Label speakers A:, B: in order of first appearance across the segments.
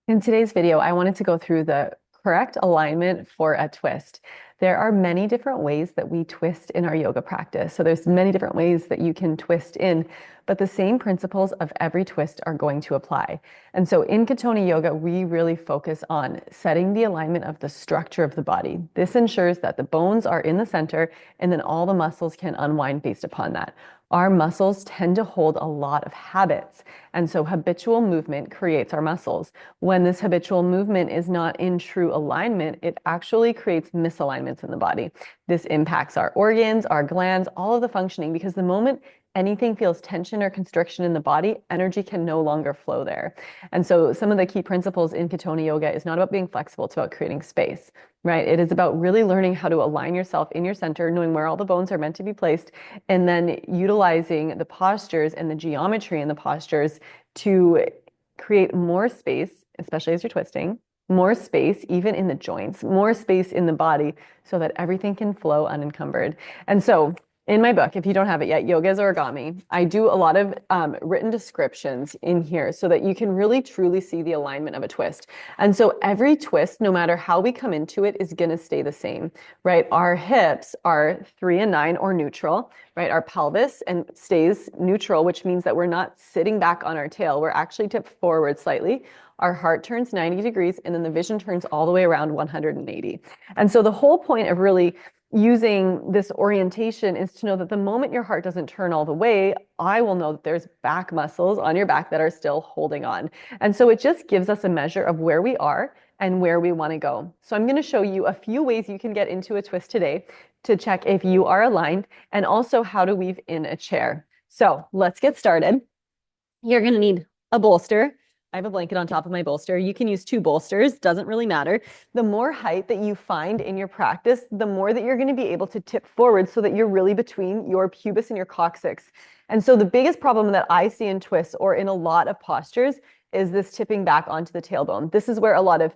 A: In today's video, I wanted to go through the correct alignment for a twist. There are many different ways that we twist in our yoga practice. So there's many different ways that you can twist in, but the same principles of every twist are going to apply. And so in Katoni Yoga, we really focus on setting the alignment of the structure of the body. This ensures that the bones are in the center and then all the muscles can unwind based upon that. Our muscles tend to hold a lot of habits. And so habitual movement creates our muscles. When this habitual movement is not in true alignment, it actually creates misalignments in the body. This impacts our organs, our glands, all of the functioning, because the moment anything feels tension or constriction in the body, energy can no longer flow there. And so some of the key principles in Katoni Yoga is not about being flexible, it's about creating space, right? It is about really learning how to align yourself in your center, knowing where all the bones are meant to be placed, and then utilizing the postures and the geometry in the postures to create more space, especially as you're twisting, more space even in the joints, more space in the body so that everything can flow unencumbered. And so in my book, if you don't have it yet, Yoga is Origami, I do a lot of written descriptions in here so that you can really truly see the alignment of a twist. And so every twist, no matter how we come into it, is going to stay the same, right? Our hips are 3 and 9 or neutral, right? Our pelvis and stays neutral, which means that we're not sitting back on our tail. We're actually tipped forward slightly. Our heart turns 90 degrees and then the vision turns all the way around 180. And so the whole point of really using this orientation is to know that the moment your heart doesn't turn all the way, I will know that there's back muscles on your back that are still holding on. And so it just gives us a measure of where we are and where we want to go. So I'm going to show you a few ways you can get into a twist today to check if you are aligned and also how to weave in a chair. So let's get started. You're going to need a bolster. I have a blanket on top of my bolster. You can use 2 bolsters, doesn't really matter. The more height that you find in your practice, the more that you're going to be able to tip forward so that you're really between your pubis and your coccyx. And so the biggest problem that I see in twists or in a lot of postures is this tipping back onto the tailbone. This is where a lot of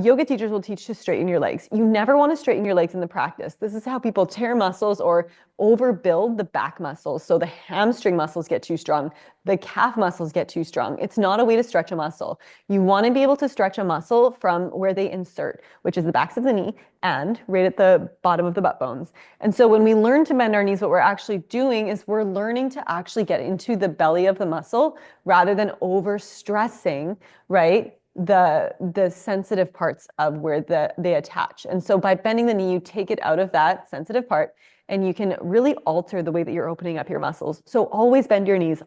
A: yoga teachers will teach to straighten your legs. You never want to straighten your legs in the practice. This is how people tear muscles or overbuild the back muscles. So the hamstring muscles get too strong. The calf muscles get too strong. It's not a way to stretch a muscle. You want to be able to stretch a muscle from where they insert, which is the backs of the knee and right at the bottom of the butt bones. And so when we learn to bend our knees, what we're actually doing is we're learning to actually get into the belly of the muscle rather than overstressing, right? The sensitive parts of where they attach. And so by bending the knee, you take it out of that sensitive part and you can really alter the way that you're opening up your muscles. So always bend your knees,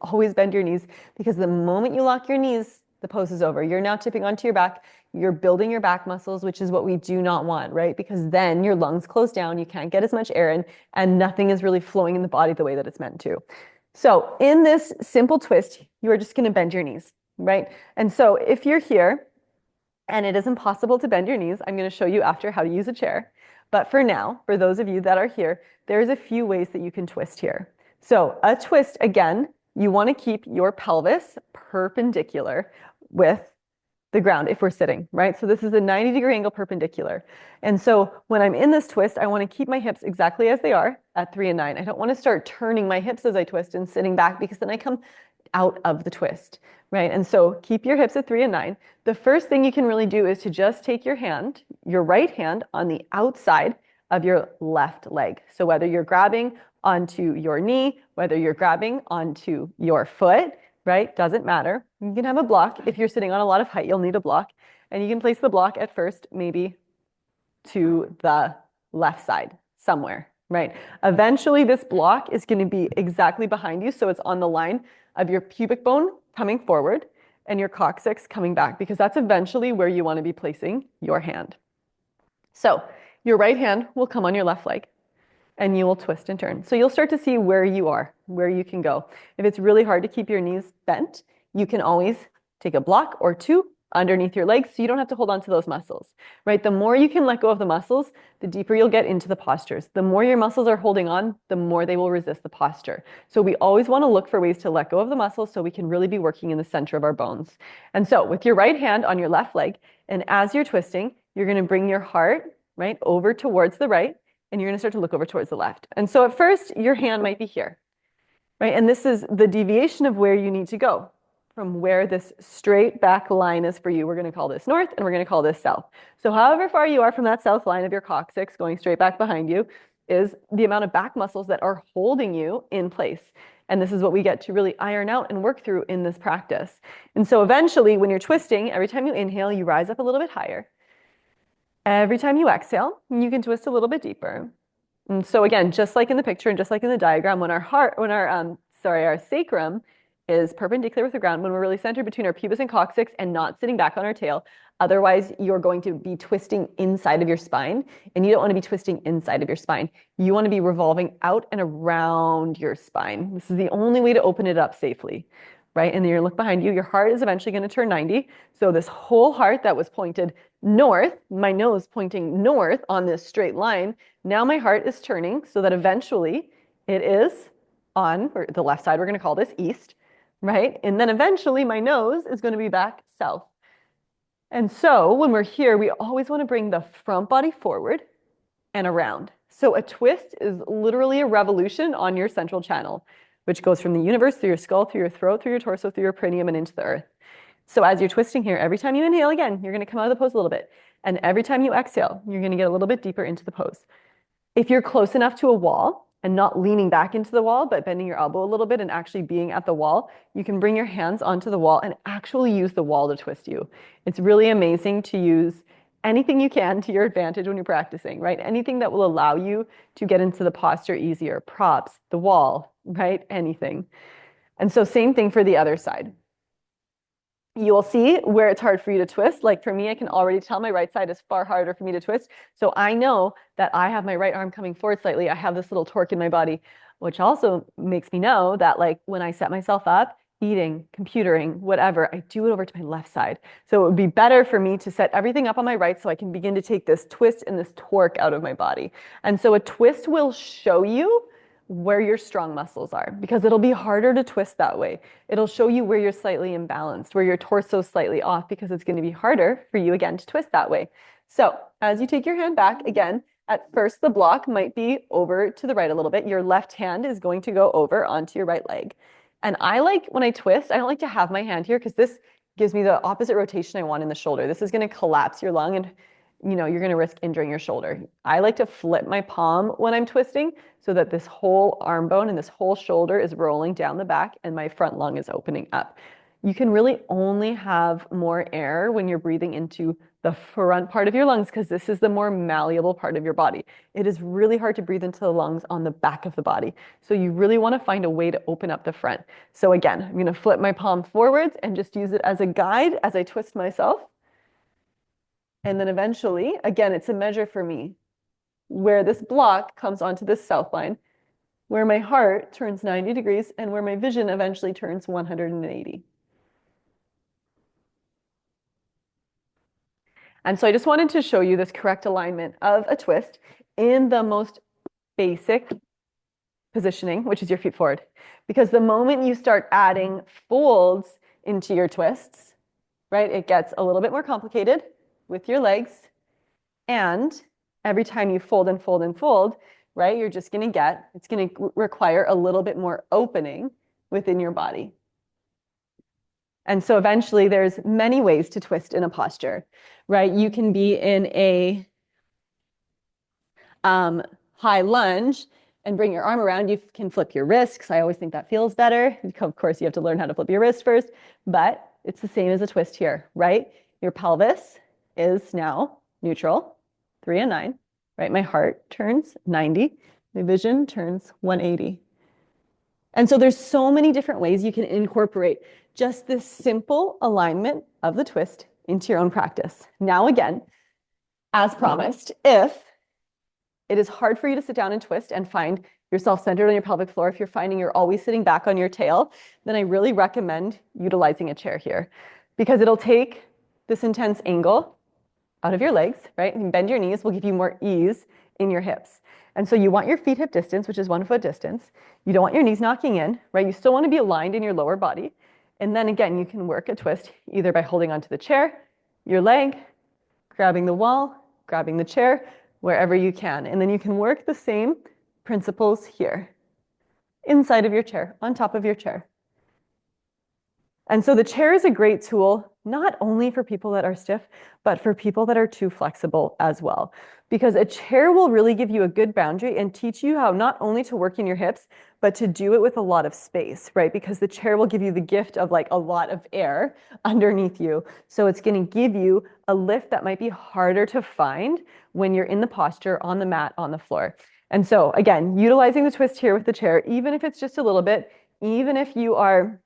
A: because the moment you lock your knees, the pose is over. You're now tipping onto your back. You're building your back muscles, which is what we do not want, right? Because then your lungs close down, you can't get as much air in, and nothing is really flowing in the body the way that it's meant to. So in this simple twist, you are just going to bend your knees, right? And so if you're here and it is impossible to bend your knees, I'm going to show you after how to use a chair. But for now, for those of you that are here, there's a few ways that you can twist here. So a twist, again, you want to keep your pelvis perpendicular with the ground if we're sitting, right? So this is a 90-degree angle perpendicular. And so when I'm in this twist, I want to keep my hips exactly as they are at 3 and 9. I don't want to start turning my hips as I twist and sitting back because then I come out of the twist, right? And so keep your hips at 3 and 9. The first thing you can really do is to just take your hand, your right hand, on the outside of your left leg. So whether you're grabbing onto your knee, whether you're grabbing onto your foot, right? Doesn't matter. You can have a block. If you're sitting on a lot of height, you'll need a block. And you can place the block at first, maybe to the left side somewhere, right? Eventually, this block is going to be exactly behind you. So it's on the line of your pubic bone coming forward and your coccyx coming back, because that's eventually where you want to be placing your hand. So your right hand will come on your left leg and you will twist and turn. So you'll start to see where you are, where you can go. If it's really hard to keep your knees bent, you can always take a block or 2 underneath your legs so you don't have to hold on to those muscles, right? The more you can let go of the muscles, the deeper you'll get into the postures. The more your muscles are holding on, the more they will resist the posture. So we always want to look for ways to let go of the muscles so we can really be working in the center of our bones. And so with your right hand on your left leg, and as you're twisting, you're going to bring your heart, right, over towards the right, and you're going to start to look over towards the left. And so at first, your hand might be here, right? And this is the deviation of where you need to go. from where this straight back line is for you. We're going to call this north and we're going to call this south. So however far you are from that south line of your coccyx going straight back behind you is the amount of back muscles that are holding you in place. And this is what we get to really iron out and work through in this practice. And so eventually when you're twisting, every time you inhale, you rise up a little bit higher. Every time you exhale, you can twist a little bit deeper. And so again, just like in the picture and just like in the diagram, when our sacrum is perpendicular with the ground, when we're really centered between our pubis and coccyx and not sitting back on our tail, otherwise you're going to be twisting inside of your spine, and you don't want to be twisting inside of your spine. You want to be revolving out and around your spine. This is the only way to open it up safely, right? And then you look behind you, your heart is eventually going to turn 90. So this whole heart that was pointed north, my nose pointing north on this straight line, now my heart is turning so that eventually it is on the left side, we're going to call this east, right? And then eventually my nose is going to be back south. And so when we're here, we always want to bring the front body forward and around. So a twist is literally a revolution on your central channel, which goes from the universe through your skull, through your throat, through your torso, through your perineum, and into the earth. So as you're twisting here, every time you inhale again, you're going to come out of the pose a little bit. And every time you exhale, you're going to get a little bit deeper into the pose. If you're close enough to a wall and not leaning back into the wall, but bending your elbow a little bit and actually being at the wall, you can bring your hands onto the wall and actually use the wall to twist you. It's really amazing to use anything you can to your advantage when you're practicing, right? Anything that will allow you to get into the posture easier, props, the wall, right? Anything. And so same thing for the other side. You will see where it's hard for you to twist. Like for me, I can already tell my right side is far harder for me to twist. So I know that I have my right arm coming forward slightly. I have this little torque in my body, which also makes me know that like when I set myself up, eating, computering, whatever, I do it over to my left side. So it would be better for me to set everything up on my right so I can begin to take this twist and this torque out of my body. And so a twist will show you where your strong muscles are because it'll be harder to twist that way. It'll show you where you're slightly imbalanced, where your torso is slightly off because it's going to be harder for you again to twist that way. So as you take your hand back, again, at first the block might be over to the right a little bit. Your left hand is going to go over onto your right leg. And I like when I twist, I don't like to have my hand here because this gives me the opposite rotation I want in the shoulder. This is going to collapse your lung and you're going to risk injuring your shoulder. I like to flip my palm when I'm twisting so that this whole arm bone and this whole shoulder is rolling down the back and my front lung is opening up. You can really only have more air when you're breathing into the front part of your lungs because this is the more malleable part of your body. It is really hard to breathe into the lungs on the back of the body. So you really want to find a way to open up the front. So again, I'm going to flip my palm forwards and just use it as a guide as I twist myself. And then eventually, again, it's a measure for me where this block comes onto this south line, where my heart turns 90 degrees and where my vision eventually turns 180. And so I just wanted to show you this correct alignment of a twist in the most basic positioning, which is your feet forward. Because the moment you start adding folds into your twists, right, it gets a little bit more complicated with your legs. And every time you fold and fold and fold, right, it's going to require a little bit more opening within your body. And so eventually there's many ways to twist in a posture, right? You can be in a high lunge and bring your arm around. You can flip your wrists. I always think that feels better. Of course, you have to learn how to flip your wrist first, but it's the same as a twist here, right? Your pelvis is now neutral, 3 and 9, right? My heart turns 90. My vision turns 180. And so there's so many different ways you can incorporate just this simple alignment of the twist into your own practice. Now again, as promised, if it is hard for you to sit down and twist and find yourself centered on your pelvic floor, if you're finding you're always sitting back on your tail, then I really recommend utilizing a chair here because it'll take this intense angle out of your legs, right? And bend your knees will give you more ease in your hips. And so you want your feet hip distance, which is 1 foot distance. You don't want your knees knocking in, right? You still want to be aligned in your lower body. And then again, you can work a twist either by holding onto the chair, your leg, grabbing the wall, grabbing the chair, wherever you can. And then you can work the same principles here, inside of your chair, on top of your chair. And so the chair is a great tool, not only for people that are stiff, but for people that are too flexible as well. Because a chair will really give you a good boundary and teach you how not only to work in your hips, but to do it with a lot of space, right? Because the chair will give you the gift of like a lot of air underneath you. So it's going to give you a lift that might be harder to find when you're in the posture on the mat on the floor. And so again, utilizing the twist here with the chair, even if it's just a little bit, even if you are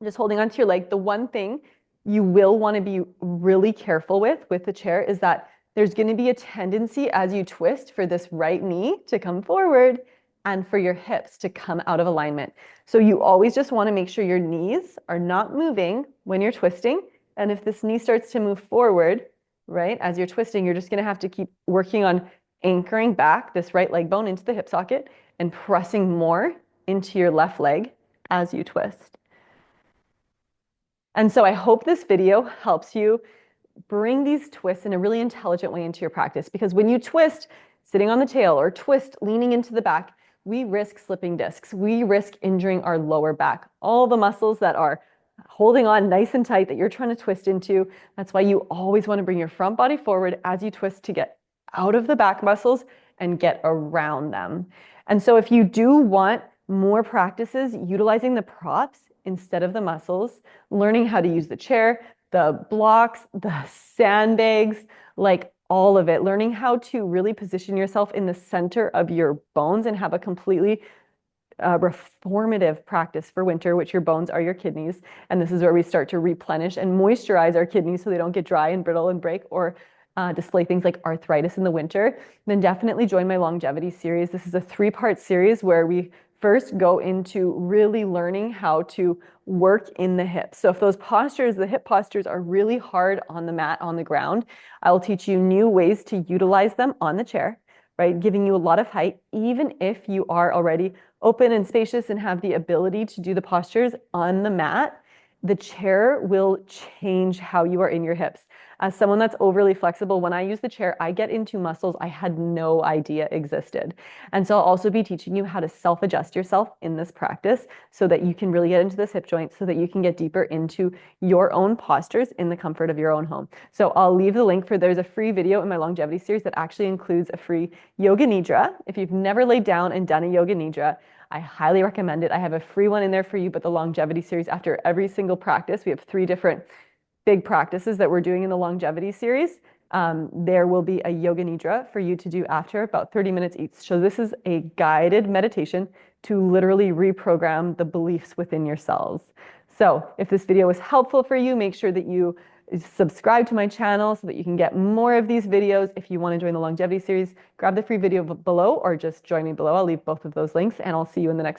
A: just holding onto your leg. The one thing you will want to be really careful with the chair is that there's going to be a tendency as you twist for this right knee to come forward and for your hips to come out of alignment. So you always just want to make sure your knees are not moving when you're twisting. And if this knee starts to move forward, right, as you're twisting, you're just going to have to keep working on anchoring back this right leg bone into the hip socket and pressing more into your left leg as you twist. And so I hope this video helps you bring these twists in a really intelligent way into your practice, because when you twist sitting on the tail or twist leaning into the back, we risk slipping discs. We risk injuring our lower back. All the muscles that are holding on nice and tight that you're trying to twist into. That's why you always want to bring your front body forward as you twist to get out of the back muscles and get around them. And so if you do want more practices utilizing the props instead of the muscles, learning how to use the chair, the blocks, the sandbags, like all of it, learning how to really position yourself in the center of your bones and have a completely reformative practice for winter, which your bones are your kidneys. And this is where we start to replenish and moisturize our kidneys so they don't get dry and brittle and break or display things like arthritis in the winter. Then definitely join my longevity series. This is a 3-part series where we first go into really learning how to work in the hips. So if those postures, the hip postures are really hard on the mat, on the ground, I will teach you new ways to utilize them on the chair, right? Giving you a lot of height, even if you are already open and spacious and have the ability to do the postures on the mat. The chair will change how you are in your hips. As someone that's overly flexible, when I use the chair, I get into muscles I had no idea existed. And so I'll also be teaching you how to self-adjust yourself in this practice so that you can really get into this hip joint, so that you can get deeper into your own postures in the comfort of your own home. So I'll leave the link there's a free video in my longevity series that actually includes a free yoga nidra. If you've never laid down and done a yoga nidra, I highly recommend it. I have a free one in there for you, but the longevity series, after every single practice, we have 3 different big practices that we're doing in the longevity series. There will be a yoga nidra for you to do after, about 30 minutes each. So this is a guided meditation to literally reprogram the beliefs within your cells. So if this video was helpful for you, make sure that you subscribe to my channel so that you can get more of these videos. If you want to join the longevity series, grab the free video below or just join me below. I'll leave both of those links, and I'll see you in the next